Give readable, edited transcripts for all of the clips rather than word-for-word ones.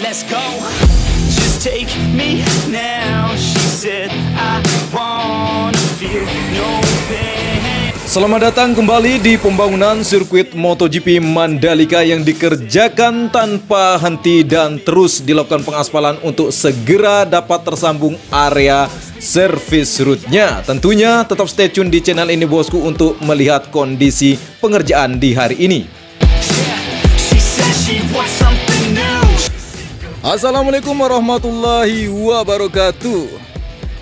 let's go. Just take me now. She said I wanna feel no pain. Selamat datang kembali di pembangunan sirkuit MotoGP Mandalika yang dikerjakan tanpa henti dan terus dilakukan pengaspalan untuk segera dapat tersambung area service route-nya. Tentunya tetap stay tune di channel ini bosku untuk melihat kondisi pengerjaan di hari ini. Assalamualaikum warahmatullahi wabarakatuh.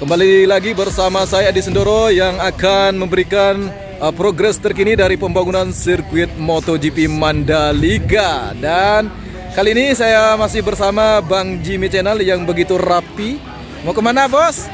Kembali lagi bersama saya Adi Sendoro yang akan memberikan progres terkini dari pembangunan sirkuit MotoGP Mandalika. Dan kali ini saya masih bersama Bang Jimmy Channel yang begitu rapi. Mau kemana bos?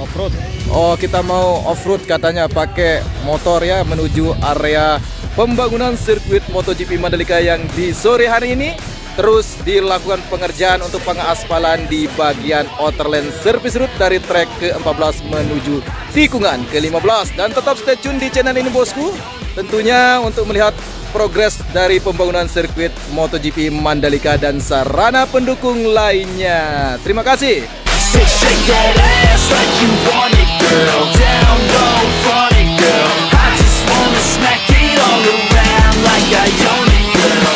Off-road. Oh, kita mau off-road katanya, pakai motor ya, menuju area pembangunan sirkuit MotoGP Mandalika yang di sore hari ini terus dilakukan pengerjaan untuk pengaspalan di bagian outer lane service route dari trek ke-14 menuju tikungan ke-15. Dan tetap stay tune di channel ini bosku, tentunya untuk melihat progres dari pembangunan sirkuit MotoGP Mandalika dan sarana pendukung lainnya. Terima kasih. Shake that ass like you want it, girl. Down low, front it, girl. I just wanna smack it all around like I own it, girl.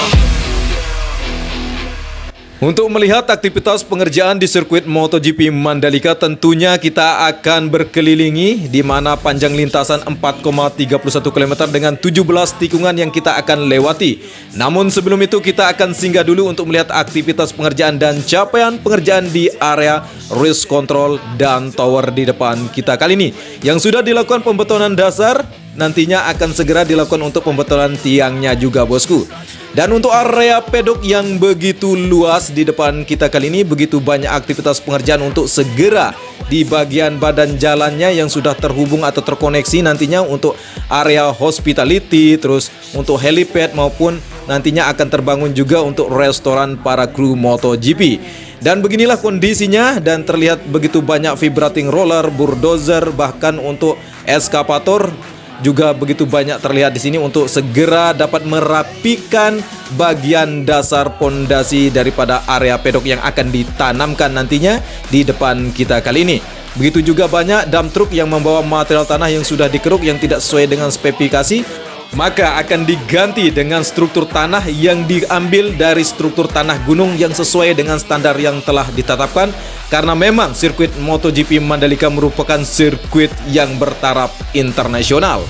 Untuk melihat aktivitas pengerjaan di sirkuit MotoGP Mandalika, tentunya kita akan berkelilingi di mana panjang lintasan 4,31 km dengan 17 tikungan yang kita akan lewati. Namun sebelum itu kita akan singgah dulu untuk melihat aktivitas pengerjaan dan capaian pengerjaan di area race control dan tower di depan kita kali ini. Yang sudah dilakukan pembetonan dasar, nantinya akan segera dilakukan untuk pembetonan tiangnya juga bosku. Dan untuk area pedok yang begitu luas di depan kita kali ini, begitu banyak aktivitas pengerjaan untuk segera di bagian badan jalannya yang sudah terhubung atau terkoneksi nantinya untuk area hospitality, terus untuk helipad maupun nantinya akan terbangun juga untuk restoran para kru MotoGP. Dan beginilah kondisinya, dan terlihat begitu banyak vibrating roller, bulldozer, bahkan untuk eskavator juga begitu banyak terlihat di sini untuk segera dapat merapikan bagian dasar pondasi daripada area pedok yang akan ditanamkan nantinya di depan kita kali ini. Begitu juga banyak dump truck yang membawa material tanah yang sudah dikeruk yang tidak sesuai dengan spesifikasi, maka akan diganti dengan struktur tanah yang diambil dari struktur tanah gunung yang sesuai dengan standar yang telah ditetapkan. Karena memang sirkuit MotoGP Mandalika merupakan sirkuit yang bertaraf internasional.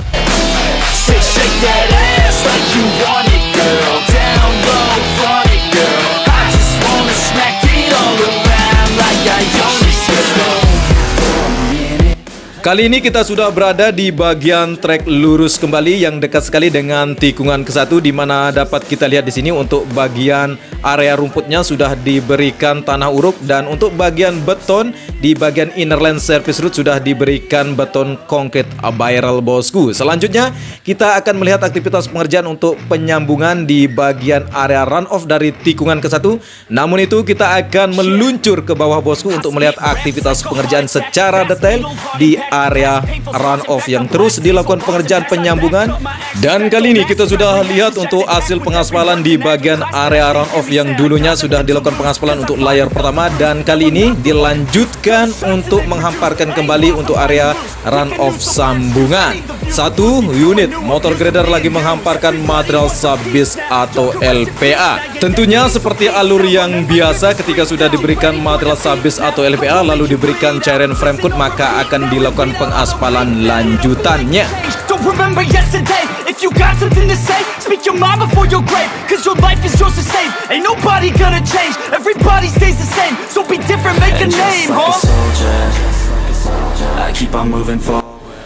Kali ini kita sudah berada di bagian trek lurus kembali yang dekat sekali dengan tikungan ke-1, di mana dapat kita lihat di sini untuk bagian area rumputnya sudah diberikan tanah uruk, dan untuk bagian beton di bagian inner lane service route sudah diberikan beton konkrit barrel bosku. Selanjutnya kita akan melihat aktivitas pengerjaan untuk penyambungan di bagian area runoff dari tikungan ke-1. Namun itu kita akan meluncur ke bawah bosku untuk melihat aktivitas pengerjaan secara detail di area runoff yang terus dilakukan pengerjaan penyambungan. Dan kali ini kita sudah lihat untuk hasil pengaspalan di bagian area runoff yang dulunya sudah dilakukan pengaspalan untuk layar pertama, dan kali ini dilanjutkan untuk menghamparkan kembali untuk area runoff sambungan. Satu unit motor grader lagi menghamparkan material subis atau LPA. Tentunya seperti alur yang biasa, ketika sudah diberikan material subis atau LPA lalu diberikan cairan frame coat, maka akan dilakukan pengaspalan lanjutannya.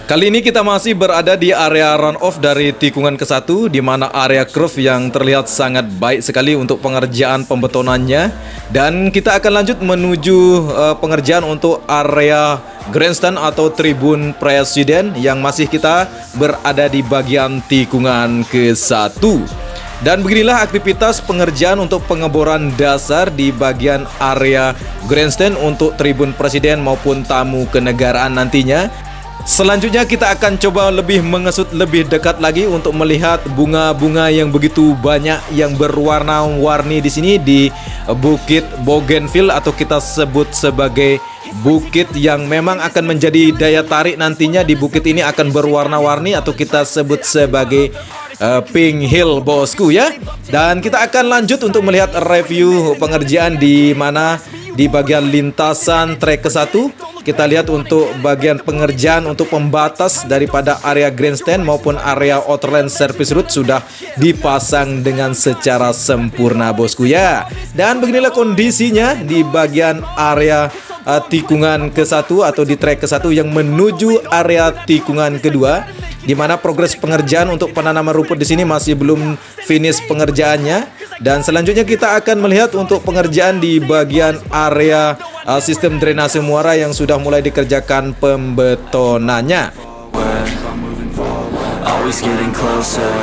Kali ini kita masih berada di area runoff dari tikungan ke-1, di mana area curve yang terlihat sangat baik sekali untuk pengerjaan pembetonannya. Dan kita akan lanjut menuju pengerjaan untuk area grandstand atau tribun presiden yang masih kita berada di bagian tikungan ke-1. Dan beginilah aktivitas pengerjaan untuk pengeboran dasar di bagian area grandstand untuk tribun presiden maupun tamu kenegaraan nantinya. Selanjutnya kita akan coba lebih mengesut lebih dekat lagi untuk melihat bunga-bunga yang begitu banyak yang berwarna-warni di sini di Bukit Bougainville, atau kita sebut sebagai bukit yang memang akan menjadi daya tarik nantinya. Di bukit ini akan berwarna-warni atau kita sebut sebagai Pink Hill, bosku ya. Dan kita akan lanjut untuk melihat review pengerjaan di mana di bagian lintasan trek ke-1. Kita lihat untuk bagian pengerjaan untuk pembatas daripada area grandstand maupun area outer lane service road sudah dipasang dengan secara sempurna, bosku ya. Dan beginilah kondisinya di bagian area tikungan ke-1 atau di trek ke-1 yang menuju area tikungan kedua, di mana progres pengerjaan untuk penanaman rumput di sini masih belum finish pengerjaannya. Dan selanjutnya kita akan melihat untuk pengerjaan di bagian area sistem drainase muara yang sudah mulai dikerjakan pembetonannya. Always getting closer,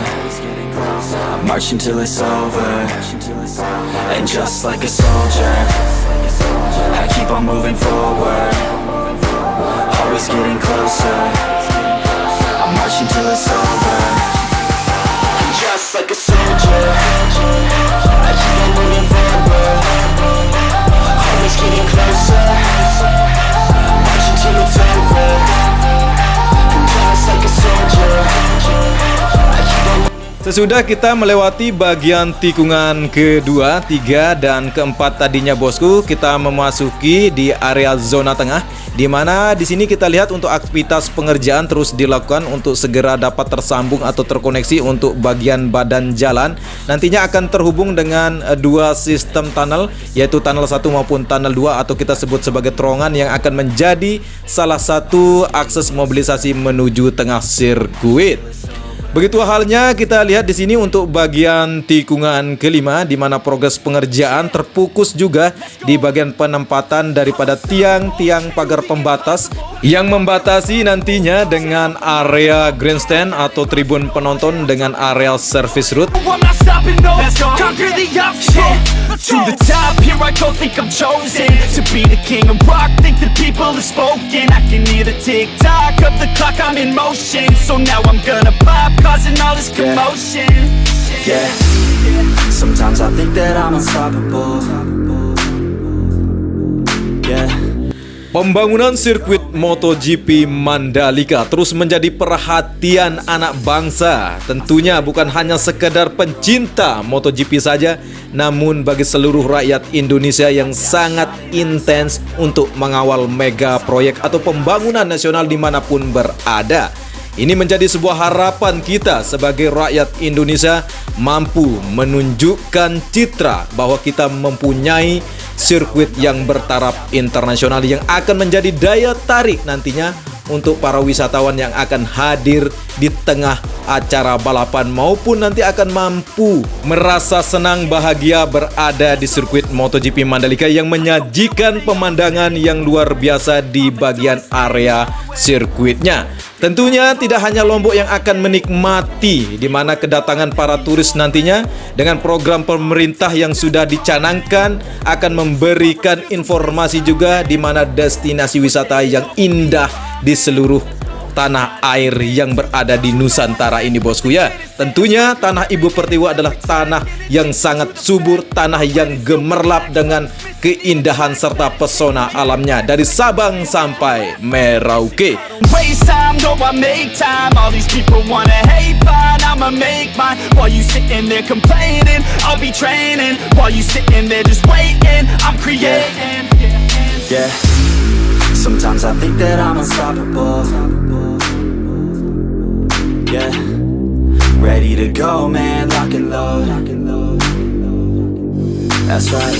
marching till it's over, and just like a soldier, I keep on moving forward. Always getting closer, I'm marching till it's over. And just like a soldier, I keep on moving forward. Always getting closer, marching till it's over. And just like a soldier, I keep on. Sesudah kita melewati bagian tikungan kedua, 3 dan keempat tadinya, bosku, kita memasuki di area zona tengah, di mana di sini kita lihat untuk aktivitas pengerjaan terus dilakukan untuk segera dapat tersambung atau terkoneksi untuk bagian badan jalan. Nantinya akan terhubung dengan dua sistem tunnel, yaitu tunnel 1 maupun tunnel 2 atau kita sebut sebagai terowongan yang akan menjadi salah satu akses mobilisasi menuju tengah sirkuit. Begitu halnya kita lihat di sini untuk bagian tikungan kelima, di mana progres pengerjaan terfokus juga di bagian penempatan daripada tiang-tiang pagar pembatas yang membatasi nantinya dengan area grandstand atau tribun penonton dengan area service road. I'm not stopping, no. Let's go. Conquer the obstacle. To the top, here I go, think I'm chosen to be the king of rock, think the people have spoken. I can hear the tick-tock of the clock, I'm in motion. So now I'm gonna pop, causing all this commotion. Yeah, sometimes I think that I'm unstoppable. Yeah. Pembangunan sirkuit MotoGP Mandalika terus menjadi perhatian anak bangsa. Tentunya bukan hanya sekedar pencinta MotoGP saja, namun bagi seluruh rakyat Indonesia yang sangat intens untuk mengawal mega proyek atau pembangunan nasional dimanapun berada. Ini menjadi sebuah harapan kita sebagai rakyat Indonesia mampu menunjukkan citra bahwa kita mempunyai sirkuit yang bertaraf internasional yang akan menjadi daya tarik nantinya untuk para wisatawan yang akan hadir di tengah acara balapan maupun nanti akan mampu merasa senang bahagia berada di sirkuit MotoGP Mandalika yang menyajikan pemandangan yang luar biasa di bagian area sirkuitnya. Tentunya tidak hanya Lombok yang akan menikmati di mana kedatangan para turis nantinya dengan program pemerintah yang sudah dicanangkan akan memberikan informasi juga di mana destinasi wisata yang indah di seluruh tanah air yang berada di Nusantara ini, bosku ya. Tentunya tanah Ibu Pertiwi adalah tanah yang sangat subur, tanah yang gemerlap dengan keindahan serta pesona alamnya dari Sabang sampai Merauke. Waste time, no, I make time. All these people wanna hate, fine, I'ma make mine. While you sitting there complaining, I'll be training. While you sitting there just waiting, I'm creating. Yeah, sometimes I think that I'm unstoppable. Yeah, ready to go, man, lock and load. That's right,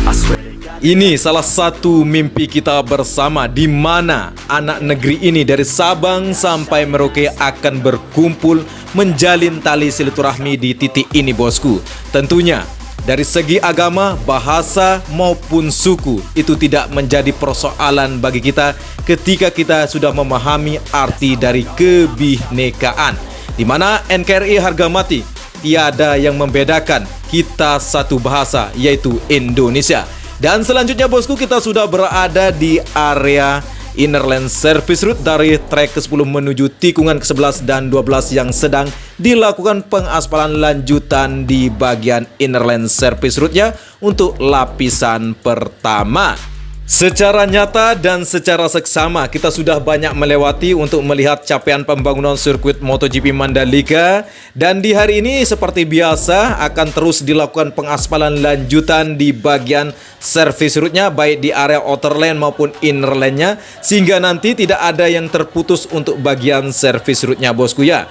I swear. Ini salah satu mimpi kita bersama di mana anak negeri ini dari Sabang sampai Merauke akan berkumpul menjalin tali silaturahmi di titik ini, bosku. Tentunya dari segi agama, bahasa maupun suku itu tidak menjadi persoalan bagi kita ketika kita sudah memahami arti dari kebinekaan, di mana NKRI harga mati, tiada yang membedakan kita satu bahasa yaitu Indonesia. Dan selanjutnya, bosku, kita sudah berada di area Innerland Service Route dari trek ke-10 menuju tikungan ke-11 dan 12 yang sedang dilakukan pengaspalan lanjutan di bagian Innerland Service Route-nya untuk lapisan pertama. Secara nyata dan secara seksama kita sudah banyak melewati untuk melihat capaian pembangunan sirkuit MotoGP Mandalika, dan di hari ini seperti biasa akan terus dilakukan pengaspalan lanjutan di bagian service route-nya baik di area outer lane maupun inner lane-nya, sehingga nanti tidak ada yang terputus untuk bagian service route-nya bosku ya.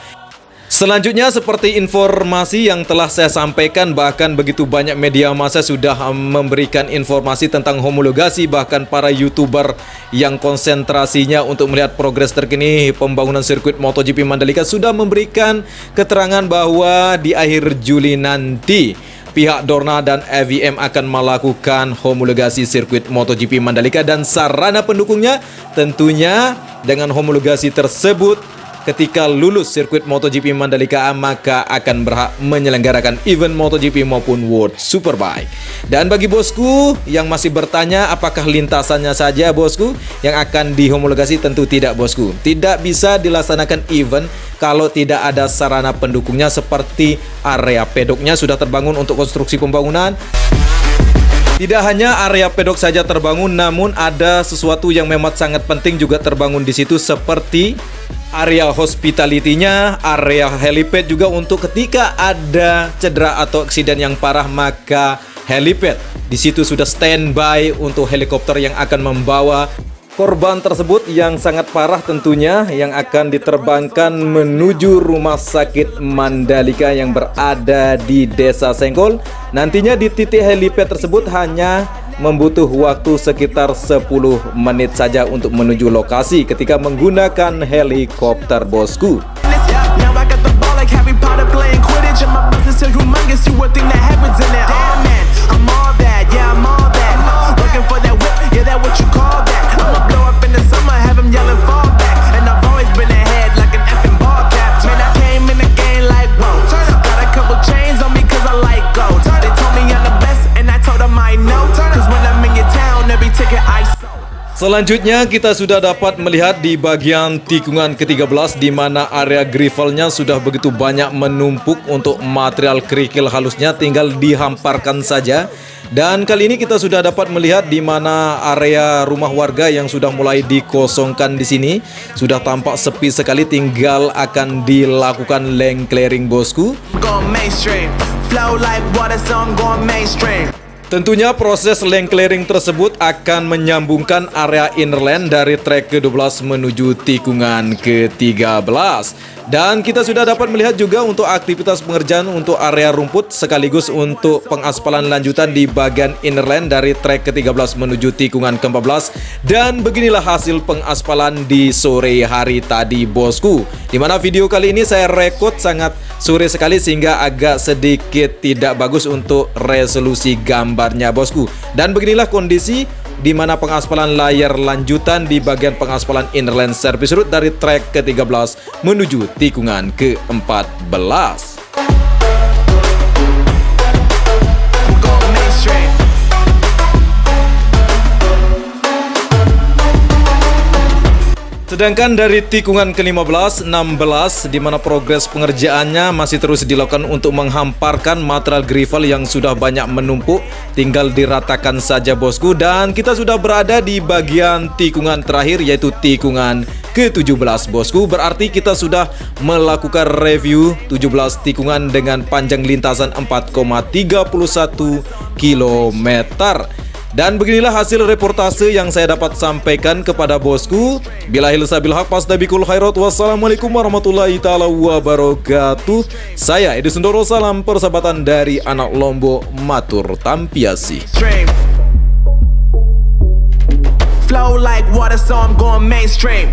Selanjutnya seperti informasi yang telah saya sampaikan, bahkan begitu banyak media massa sudah memberikan informasi tentang homologasi, bahkan para YouTuber yang konsentrasinya untuk melihat progres terkini pembangunan sirkuit MotoGP Mandalika sudah memberikan keterangan bahwa di akhir Juli nanti pihak Dorna dan FIM akan melakukan homologasi sirkuit MotoGP Mandalika, dan sarana pendukungnya tentunya dengan homologasi tersebut ketika lulus sirkuit MotoGP Mandalika maka akan berhak menyelenggarakan event MotoGP maupun World Superbike. Dan bagi bosku yang masih bertanya apakah lintasannya saja bosku yang akan dihomologasi, tentu tidak bosku. Tidak bisa dilaksanakan event kalau tidak ada sarana pendukungnya, seperti area pedoknya sudah terbangun untuk konstruksi pembangunan. Tidak hanya area pedok saja terbangun, namun ada sesuatu yang memang sangat penting juga terbangun di situ, seperti area hospitality-nya, area helipad juga untuk ketika ada cedera atau eksiden yang parah maka helipad di situ sudah standby untuk helikopter yang akan membawa korban tersebut yang sangat parah tentunya, yang akan diterbangkan menuju rumah sakit Mandalika yang berada di Desa Senggol. Nantinya di titik helipad tersebut hanya membutuh waktu sekitar 10 menit saja untuk menuju lokasi ketika menggunakan helikopter bosku. Selanjutnya kita sudah dapat melihat di bagian tikungan ke-13 di mana area gravelnya sudah begitu banyak menumpuk untuk material kerikil halusnya tinggal dihamparkan saja. Dan kali ini kita sudah dapat melihat di mana area rumah warga yang sudah mulai dikosongkan di sini sudah tampak sepi sekali, tinggal akan dilakukan lane clearing bosku. Tentunya proses lane clearing tersebut akan menyambungkan area inner lane dari trek ke-12 menuju tikungan ke-13. Dan kita sudah dapat melihat juga untuk aktivitas pengerjaan untuk area rumput sekaligus untuk pengaspalan lanjutan di bagian inner lane dari trek ke-13 menuju tikungan ke-14. Dan beginilah hasil pengaspalan di sore hari tadi bosku, dimana video kali ini saya rekod sangat sore sekali sehingga agak sedikit tidak bagus untuk resolusi gambarnya bosku. Dan beginilah kondisi di mana pengaspalan layar lanjutan di bagian pengaspalan Innerland Service Route dari trek ke-13 menuju tikungan ke-14. Sedangkan dari tikungan ke-15, 16 di mana progres pengerjaannya masih terus dilakukan untuk menghamparkan material gravel yang sudah banyak menumpuk, tinggal diratakan saja bosku. Dan kita sudah berada di bagian tikungan terakhir yaitu tikungan ke-17 bosku. Berarti kita sudah melakukan review 17 tikungan dengan panjang lintasan 4,31 km. Dan beginilah hasil reportase yang saya dapat sampaikan kepada bosku. Billahil sabil haq fastabikul khairat. Wassalamualaikum warahmatullahi taala wabarakatuh. Saya Edi Sundoro, salam persahabatan dari anak Lombok, matur tampiasi. Flow like water, so I'm going mainstream.